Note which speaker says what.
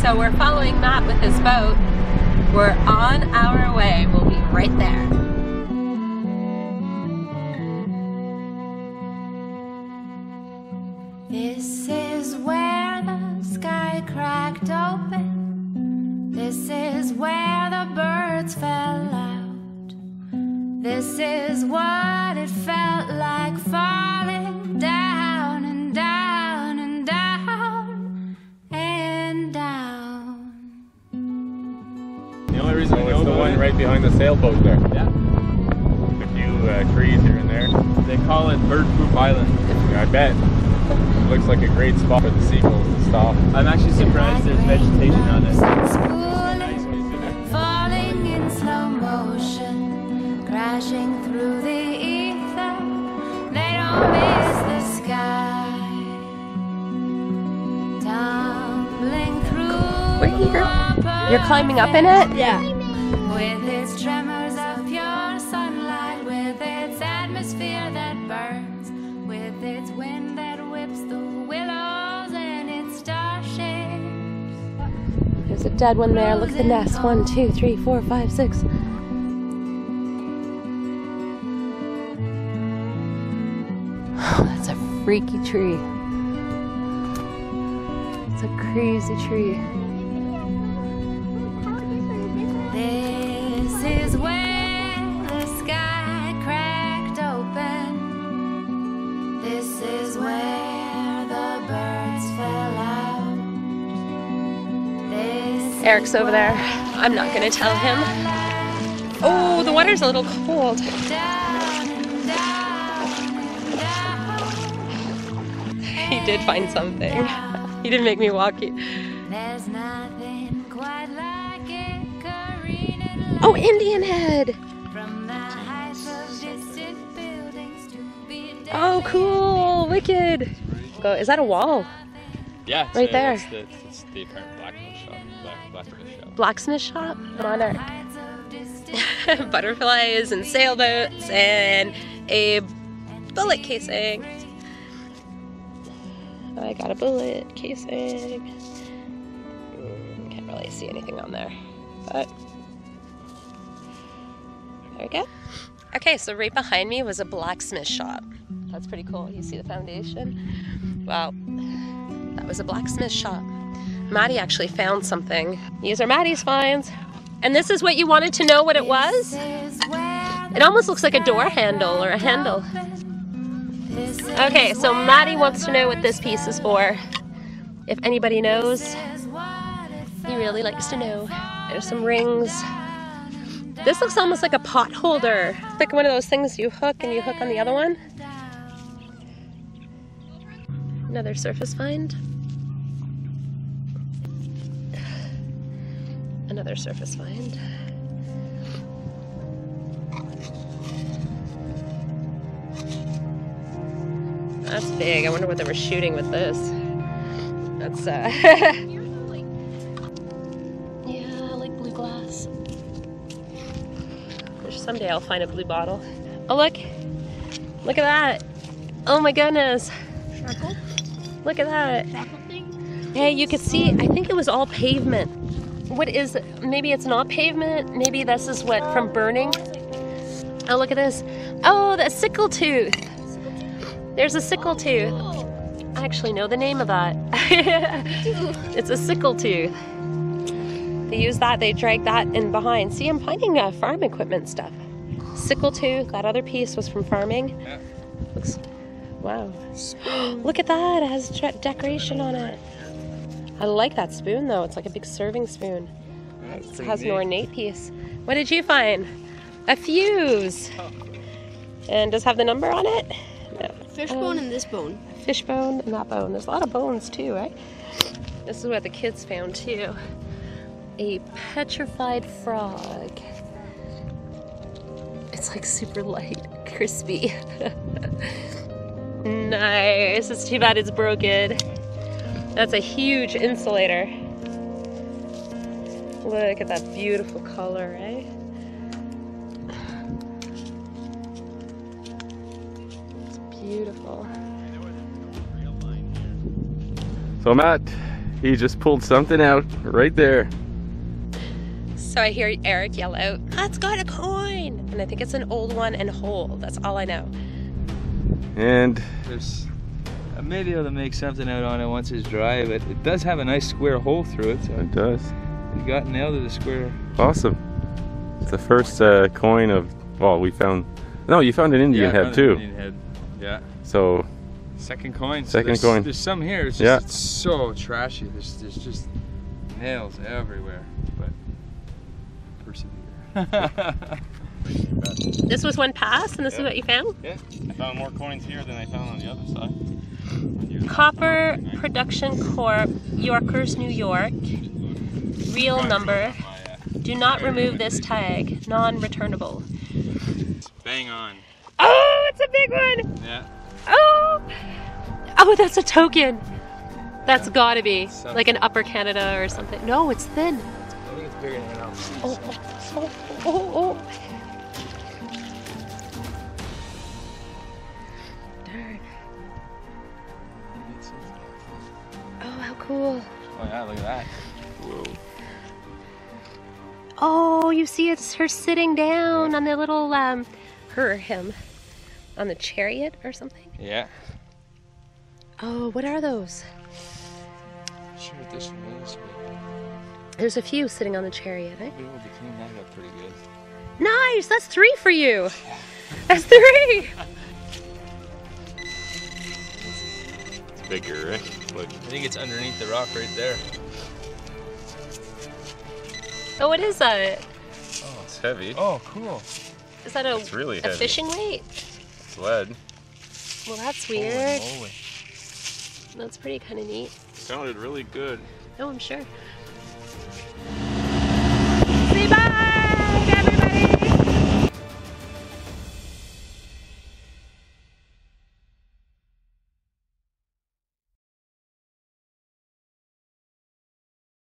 Speaker 1: So we're following Matt with his boat. We're on our way. We'll be right there.
Speaker 2: This is where the sky cracked open. This is where the birds fell out. This is what it felt like falling down and down and down and down.
Speaker 3: The only reason it's the one right behind the sailboat there. Yeah. A few trees here and there. They call it Bird Poop Island. Yeah, I bet. It looks like a great spot for the seagulls to stop. I'm actually surprised there's vegetation on it.
Speaker 2: Falling in slow motion, crashing through the ether. They don't miss the sky. Tumbling through.
Speaker 1: We're here. You're climbing up in it?
Speaker 2: Yeah. With its tremors of pure sunlight, with its atmosphere that burns, with its wind that whips the willows and its star shapes.
Speaker 1: There's a dead one there. Look at the nest. 1, 2, 3, 4, 5, 6. Oh, that's a freaky tree. It's a crazy tree.
Speaker 2: This is where the sky cracked open. This is where the birds fell out. This
Speaker 1: Eric's over there. I'm not going to tell him. Oh, the water's a little cold.
Speaker 2: down and down and down.
Speaker 1: He did find something. He didn't make me walk you.
Speaker 2: There's nothing quite like it careening
Speaker 1: Oh, Indian head.
Speaker 2: from the heights of distant buildings to be
Speaker 1: Oh, cool. Wicked. Go. Is that a wall?
Speaker 3: Yeah,
Speaker 1: Right there.
Speaker 3: It's the apparent blacksmith shop.
Speaker 1: Blacksmith shop? Come on there. Butterflies and sailboats and a bullet casing. I got a bullet casing. Can't really see anything on there, but there we go. Okay, so right behind me was a blacksmith shop. That's pretty cool. You see the foundation? Well, that was a blacksmith shop. Maddie actually found something. These are Maddie's finds. And this is what you wanted to know what it was? It almost looks like a door handle or a handle. Okay, so Maddie wants to know what this piece is for. If anybody knows, he really likes to know. There's some rings. This looks almost like a pot holder. It's like one of those things you hook and you hook on the other one. Another surface find. Another surface find. That's big. I wonder what they were shooting with this. That's yeah, I like blue glass. Someday I'll find a blue bottle. Oh look! Look at that! Oh my goodness!
Speaker 4: Charcoal?
Speaker 1: Look at that!
Speaker 4: Charcoal thing?
Speaker 1: Hey, you could see, I think it was all pavement. What is it? Maybe it's not pavement. Maybe this is what, from burning? Oh, look at this. Oh, the sickle tooth. There's a sickle tooth. I actually know the name of that. It's a sickle tooth. They use that, they drag that in behind. See, I'm finding farm equipment stuff. Sickle tooth, that other piece was from farming. Looks, wow. Look at that, it has decoration on it. I like that spoon though, it's like a big serving spoon. It has an ornate piece. What did you find? A fuse. And does it have the number on it? No.
Speaker 4: Fishbone and this bone.
Speaker 1: Fishbone and that bone. There's a lot of bones too, right? This is what the kids found too. A petrified frog. It's like super light, crispy. Nice. It's too bad it's broken. That's a huge insulator. Look at that beautiful color, eh? It's beautiful.
Speaker 3: So Matt, He just pulled something out right there.
Speaker 1: So I hear Eric yell out, "That's got a coin!" And I think it's an old one and whole. That's all I know.
Speaker 3: And
Speaker 5: there's I may be able to make something out on it once it's dry, but it does have a nice square hole through it. So
Speaker 3: it does.
Speaker 5: You got nailed to the square.
Speaker 3: Awesome. It's the first coin of, well, we found, no, you found an Indian head too.
Speaker 5: Indian head. Yeah.
Speaker 3: So
Speaker 5: second coin.
Speaker 3: Second coin.
Speaker 5: There's some here. It's just it's so trashy. There's just nails everywhere. But persevere.
Speaker 1: This was one pass, and this is what you found?
Speaker 3: Yeah. I found more coins here than I found on the other side.
Speaker 1: Copper Production Corp, Yorkers, New York. Real number. Do not remove this tag. Non-returnable.
Speaker 5: Bang on.
Speaker 1: Oh, it's a big one!
Speaker 5: Yeah.
Speaker 1: Oh! Oh, that's a token. That's gotta be like an Upper Canada or something. No, it's thin.
Speaker 5: I think it's bigger than else.
Speaker 1: Oh. Darn. Oh, how cool.
Speaker 5: Oh yeah, look at that. Whoa.
Speaker 1: Oh, you see it's her sitting down on the little, him, on the chariot or something?
Speaker 5: Yeah.
Speaker 1: Oh, what are those?
Speaker 5: Not sure what this one is, but
Speaker 1: There's a few sitting on the chariot, eh?
Speaker 5: we'll be able to clean that up pretty good.
Speaker 1: Nice! That's 3 for you! That's 3!
Speaker 3: It's bigger, right? Look.
Speaker 5: I think it's underneath the rock right there.
Speaker 1: Oh, what is that?
Speaker 3: Oh, it's heavy.
Speaker 5: Oh, cool.
Speaker 1: Is that a,
Speaker 3: It's really
Speaker 1: a
Speaker 3: heavy.
Speaker 1: fishing weight?
Speaker 3: It's lead.
Speaker 1: Well, that's weird.
Speaker 5: Holy moly.
Speaker 1: That's pretty kind of neat.
Speaker 3: Sounded really good.
Speaker 1: Oh, I'm sure.